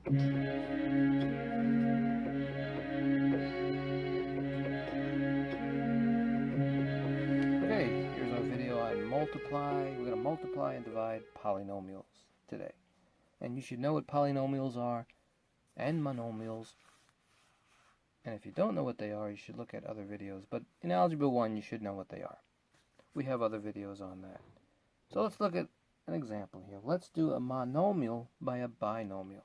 Okay, here's our video on multiply. We're going to multiply and divide polynomials today. And you should know what polynomials are and monomials. And if you don't know what they are, you should look at other videos. But in Algebra 1, you should know what they are. We have other videos on that. So let's look at an example here. Let's do a monomial by a binomial.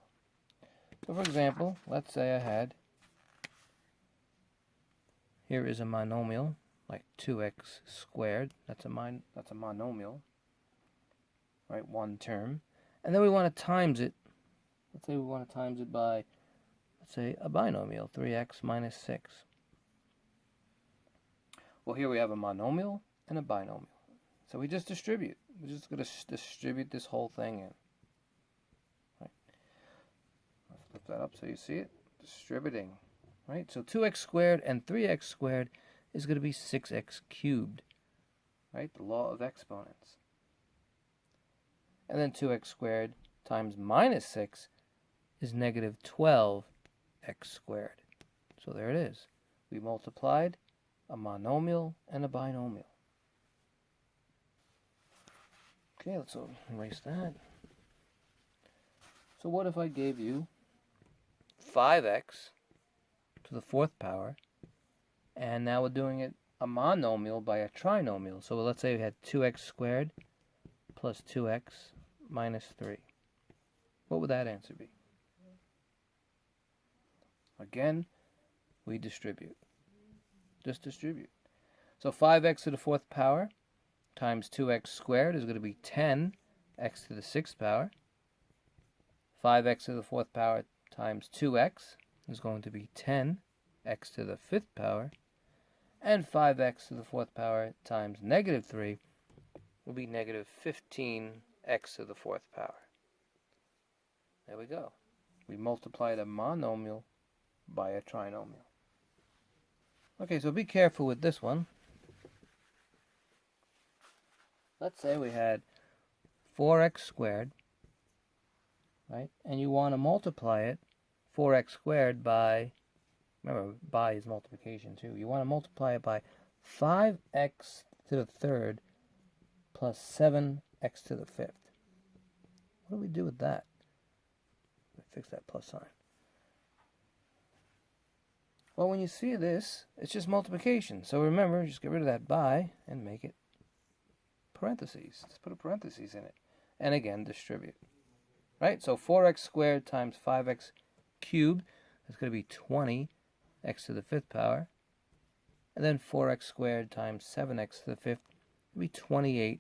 So for example, let's say I had, here is a monomial, like 2x squared. That's a monomial, right? One term. And then we want to times it. Let's say we want to times it by, let's say, a binomial, 3x minus 6. Well, here we have a monomial and a binomial. So we just distribute. We're just going to distribute this whole thing in. Right? Let's flip that up so you see it. Distributing. Right? So 2x squared and 3x squared is going to be 6x cubed. Right? The law of exponents. And then 2x squared times minus 6 is negative 12x squared. So there it is. We multiplied a monomial and a binomial. Okay, let's erase that. So what if I gave you 5x to the 4th power, and now we're doing it a monomial by a trinomial. So let's say we had 2x squared plus 2x minus 3. What would that answer be? Again, we distribute. Just distribute. So 5x to the 4th power times 2x squared is going to be 10x to the 6th power. 5x to the 4th power times 2x is going to be 10x to the 5th power. And 5x to the 4th power times negative 3 will be negative 15x to the 4th power. There we go. We multiplied a monomial by a trinomial. Okay, so be careful with this one. Let's say we had 4x squared, right? And you want to multiply it, 4x squared, by, remember, by is multiplication too. You want to multiply it by 5x to the 3rd plus 7x to the 5th. What do we do with that? Fix that plus sign. Well, when you see this, it's just multiplication. So remember, just get rid of that by and make it parentheses. Just put a parentheses in it. And again, distribute. Right? So 4x squared times 5x cubed is going to be 20x to the 5th power. And then 4x squared times 7x to the 5th will be 28x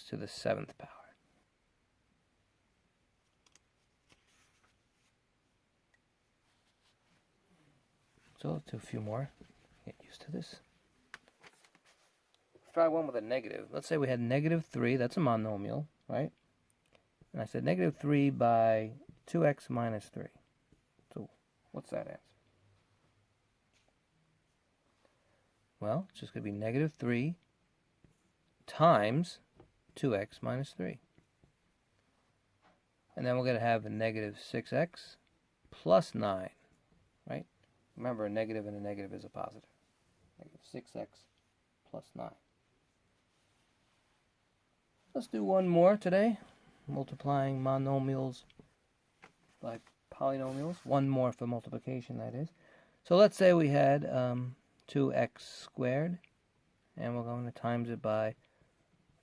to the 7th power. So let's do a few more. Get used to this. Let's try one with a negative. Let's say we had negative 3. That's a monomial, right? And I said negative 3 by 2x minus 3. So what's that answer? Well, it's just going to be negative 3 times 2x minus 3. And then we're going to have a negative 6x plus 9, right? Remember, a negative and a negative is a positive. Negative 6x plus 9. Let's do one more today. Multiplying monomials by polynomials. One more for multiplication, that is. So let's say we had 2x squared, and we're going to times it by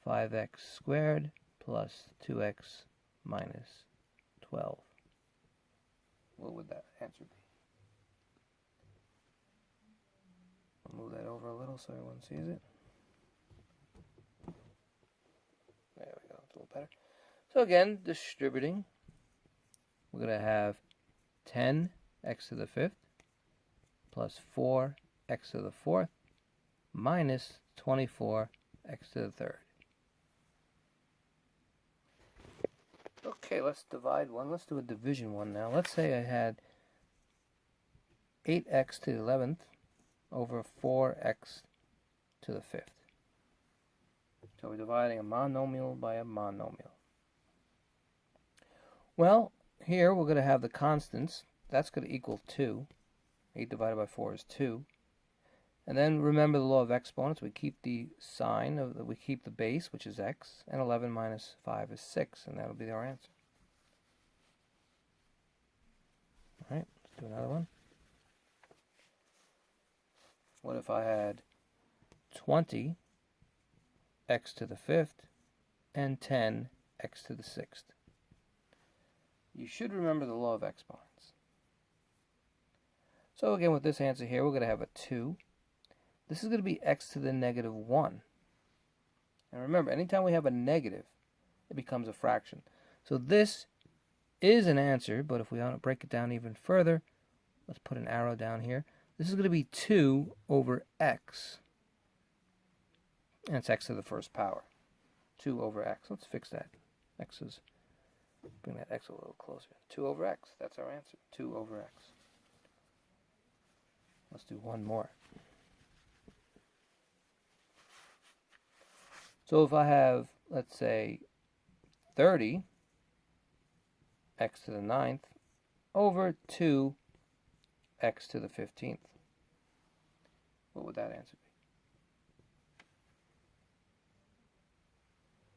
5x squared plus 2x minus 12. What would that answer be? I'll move that over a little so everyone sees it. There we go, it's a little better. So again, distributing. We're going to have 10x to the 5th plus 4x to the 4th minus 24x to the 3rd. Okay, let's divide one. Let's do a division one now. Let's say I had 8x to the 11th over 4x to the 5th. So we're dividing a monomial by a monomial. Well, here we're going to have the constants. That's going to equal 2. 8 divided by 4 is 2. And then remember the law of exponents. We keep the sign, we keep the base, which is x, and 11 minus 5 is 6, and that'll be our answer. All right, let's do another one. What if I had 20 x to the 5th and 10 x to the 6th? You should remember the law of exponents. So again, with this answer here, we're going to have a 2. This is going to be x to the negative 1. And remember, anytime we have a negative, it becomes a fraction. So this is an answer, but if we want to break it down even further, let's put an arrow down here. This is going to be 2 over x. And it's x to the first power. 2 over x. Let's fix that. Bring that x a little closer. 2 over x. That's our answer. 2 over x. Let's do one more. So if I have, let's say, 30 x to the 9th over 2 x to the 15th, what would that answer be?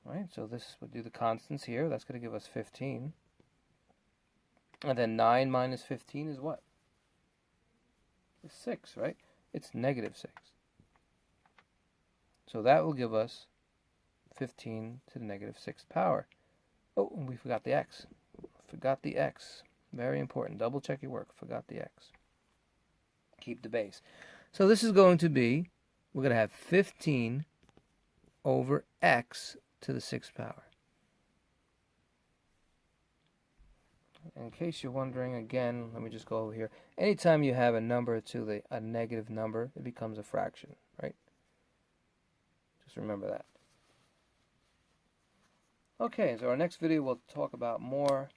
All right, so this would do the constants here. That's going to give us 15. And then 9 minus 15 is what? It's 6, right? It's negative 6. So that will give us 15 to the negative 6th power. Oh, and we forgot the x. Forgot the x. Very important. Double check your work. Forgot the x. Keep the base. So this is going to be, we're going to have 15 over x to the 6th power. In case you're wondering, again, let me just go over here. Anytime you have a number to a negative number, it becomes a fraction, right? Just remember that. Okay, so our next video we'll talk about more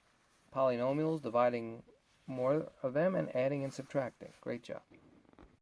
polynomials, dividing more of them, and adding and subtracting. Great job.